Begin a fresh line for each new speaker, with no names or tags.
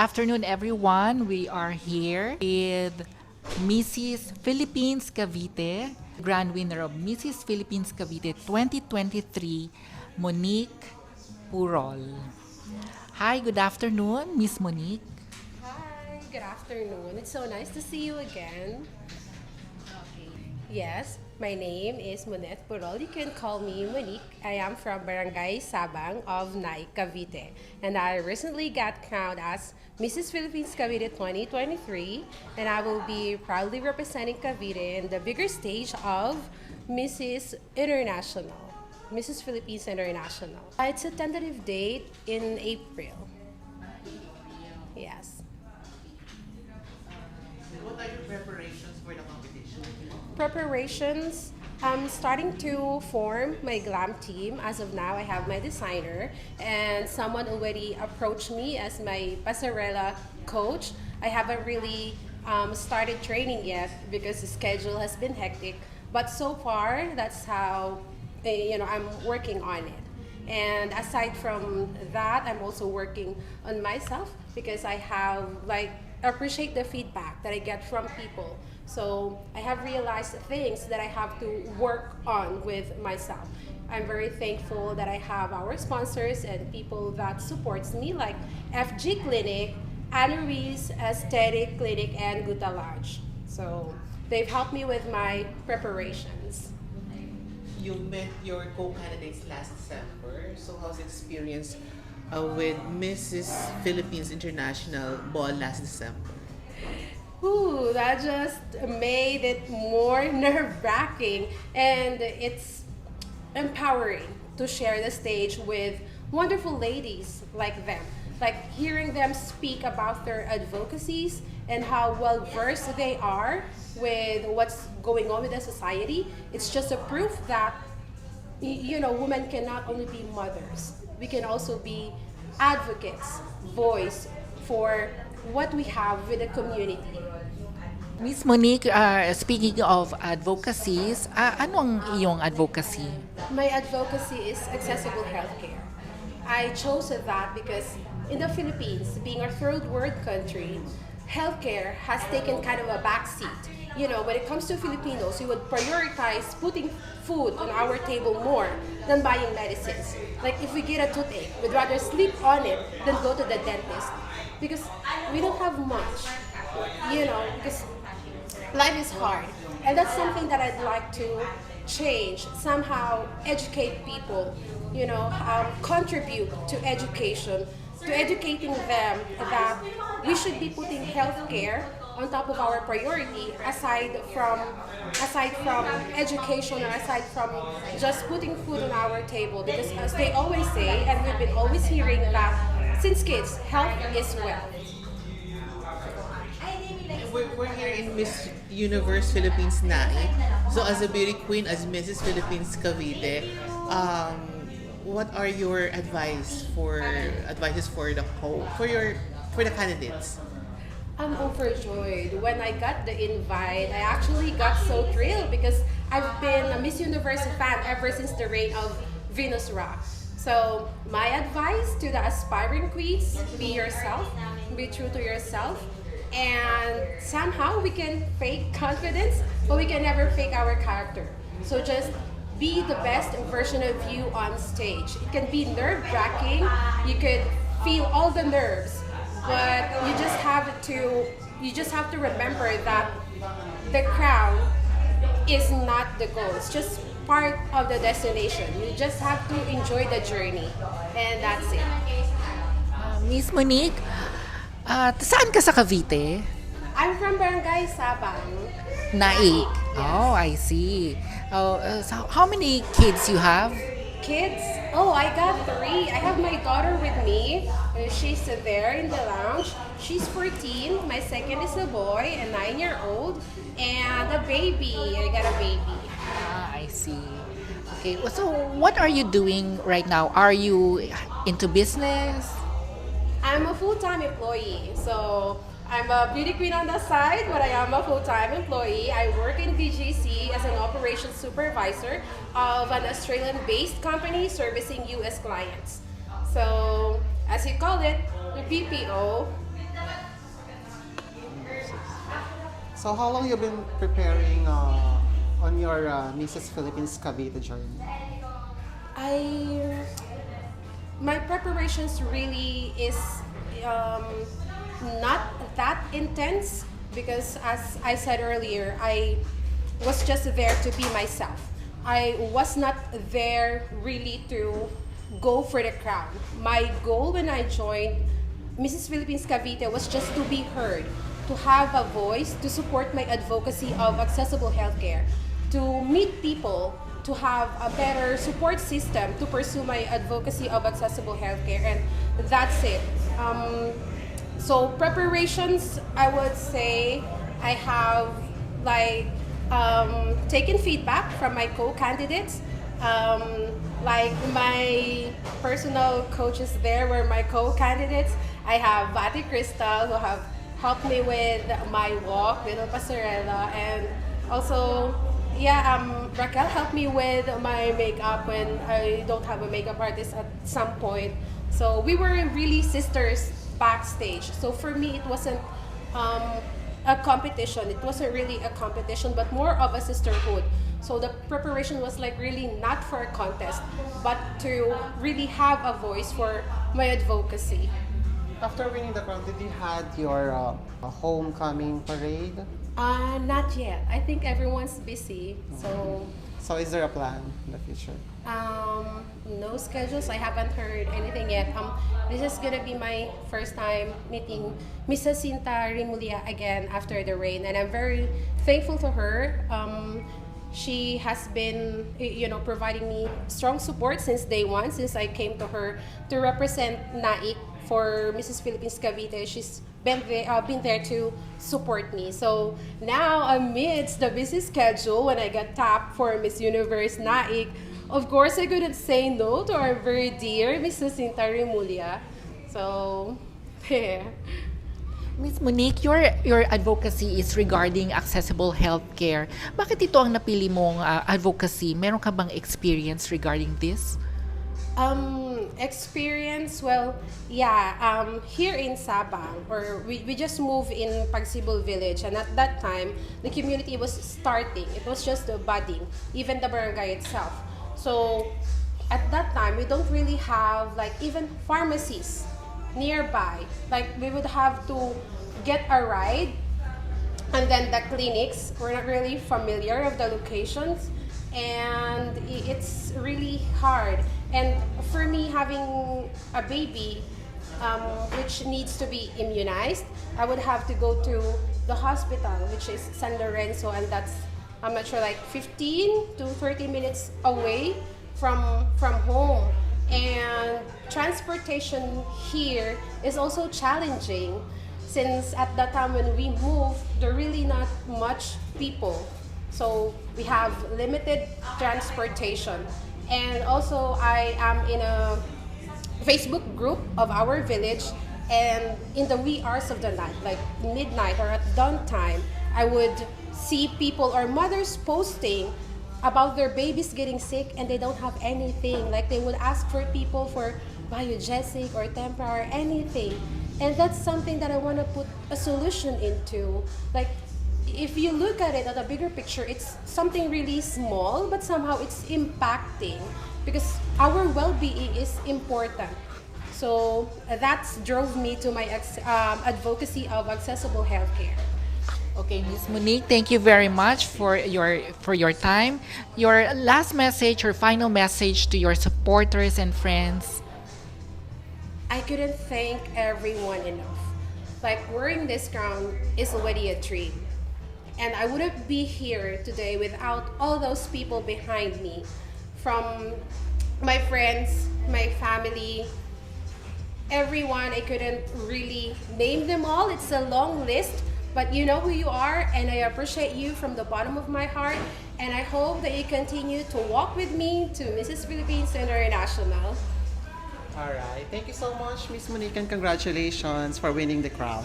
Afternoon, everyone. We are here with Mrs. Philippines Cavite, grand winner of Mrs. Philippines Cavite 2023, Monic Purol. Hi, good afternoon, Miss Monique.
Hi, good afternoon. It's so nice to see you again. Yes, my name is Monic Purol. You can call me Monique. I am from Barangay Sabang of Nai, Cavite. And I recently got crowned as Mrs. Philippines Cavite 2023. And I will be proudly representing Cavite in the bigger stage of Mrs. International. Mrs. Philippines International. It's a tentative date in April. Yes.
What are your preparations for the competition?
Preparations. I'm starting to form my glam team. As of now, I have my designer, and someone already approached me as my pasarela coach. I haven't really started training yet because the schedule has been hectic. But so far, that's how I'm working on it. And aside from that, I'm also working on myself because I have like appreciate the feedback that I get from people. So I have realized things that I have to work on with myself. I'm very thankful that I have our sponsors and people that supports me like FG Clinic, Anna Ruiz Aesthetic Clinic, and Guta Lodge. So they've helped me with my preparations.
You met your co-candidates last December. So how's the experience with Mrs. Philippines International Ball last December?
Ooh, that just made it more nerve-wracking, and it's empowering to share the stage with wonderful ladies like them. Like hearing them speak about their advocacies and how well versed they are with what's going on with the society. It's just a proof that women can not only be mothers, we can also be advocates, voice for what we have with the community.
Miss Monique, speaking of advocacies, ano ang iyong advocacy?
My advocacy is accessible healthcare. I chose that because in the Philippines, being a third world country, healthcare has taken kind of a backseat. When it comes to Filipinos, we would prioritize putting food on our table more than buying medicines. Like if we get a toothache, we'd rather sleep on it than go to the dentist because we don't have much, because life is hard. And that's something that I'd like to change, somehow educate people, contribute to education, to educating them that we should be putting healthcare on top of our priority aside from education or aside from just putting food on our table, because as they always say, and we've been always hearing that since kids, health is wealth.
We're here in Miss Universe Philippines Nai. So as a beauty queen, as Mrs. Philippines Cavite, what are your advices for the candidates?
I'm overjoyed. When I got the invite, I actually got so thrilled because I've been a Miss Universe fan ever since the reign of Venus Rock. So my advice to the aspiring queens, be yourself, be true to yourself, and somehow we can fake confidence, but we can never fake our character. So just be the best version of you on stage. It can be nerve-wracking, you could feel all the nerves, but you just have to remember that the crown is not the goal. It's just part of the destination. You just have to enjoy the journey, and that's it.
Miss Monique, saan ka sa Cavite?
I'm from Barangay Sabang.
Naik. Oh, I see. Oh, so how many kids you have?
Kids? Oh, I got three. I have my daughter with me. She's there in the lounge. She's 14. My second is a boy, a 9-year-old, and a baby. I got a baby.
I see. Okay, so what are you doing right now? Are you into business?
I'm a full-time employee, so I'm a beauty queen on the side, but I am a full-time employee. I work in BGC as an operations supervisor of an Australian-based company servicing U.S. clients. So, as you call it, the BPO,
So how long you been preparing on your Mrs. Philippines Cavite journey?
I my preparations really is um, not that intense because as I said earlier, I was just there to be myself. I was not there really to go for the crown. My goal when I joined Mrs. Philippines Cavite was just to be heard, to have a voice, to support my advocacy of accessible healthcare, to meet people, to have a better support system to pursue my advocacy of accessible healthcare, and that's it. So preparations, I would say I have like taken feedback from my co-candidates. Like my personal coaches there were my co-candidates. I have Vati Crystal who have helped me with my walk, little passerella, and also Raquel helped me with my makeup when I don't have a makeup artist at some point. So we were really sisters backstage. So for me, it wasn't a competition. It wasn't really a competition, but more of a sisterhood. So the preparation was like really not for a contest, but to really have a voice for my advocacy.
After winning the crown, did you had your homecoming parade?
Not yet. I think everyone's busy. So
So is there a plan in the future?
no schedules. I haven't heard anything yet. This is gonna be my first time meeting Mrs. Cinta Rimulia again after the rain, and I'm very thankful to her. She has been, providing me strong support since day one, since I came to her to represent NAIC for Mrs. Philippines Cavite. She's been there to support me. So now, amidst the busy schedule, when I got tapped for Miss Universe NAIC, of course I couldn't say no to our very dear Mrs. Cinta Remulla. So, yeah.
Miss Monique, your advocacy is regarding accessible healthcare. Bakit ito ang napili mong advocacy? Meron ka bang experience regarding this?
Experience, well, yeah, here in Sabang, or we just moved in Pagsibol village, and at that time, the community was starting. It was just budding, even the barangay itself. So, at that time, we don't really have, like, even pharmacies nearby. Like, we would have to get a ride, and then the clinics, we're not really familiar of the locations, and it's really hard. And for me, having a baby, which needs to be immunized, I would have to go to the hospital, which is San Lorenzo, and that's, I'm not sure, like 15 to 30 minutes away from home. And transportation here is also challenging, since at that time when we moved, there are really not much people. So we have limited transportation. And also, I am in a Facebook group of our village, and in the wee hours of the night, like midnight or at dawn time, I would see people or mothers posting about their babies getting sick and they don't have anything. Like, they would ask for people for biogesic or Tempra or anything. And that's something that I want to put a solution into. Like, if you look at it at a bigger picture, it's something really small, but somehow it's impacting because our well-being is important. So that drove me to my advocacy of accessible healthcare.
Okay, Ms. Monique, thank you very much for your time. Your last message or final message to your supporters and friends.
I couldn't thank everyone enough. Like, wearing this crown is already a dream. And I wouldn't be here today without all those people behind me, from my friends, my family, everyone. I couldn't really name them all. It's a long list, but you know who you are, and I appreciate you from the bottom of my heart. And I hope that you continue to walk with me to Mrs. Philippines International.
All right. Thank you so much, Miss Monique, and congratulations for winning the crown.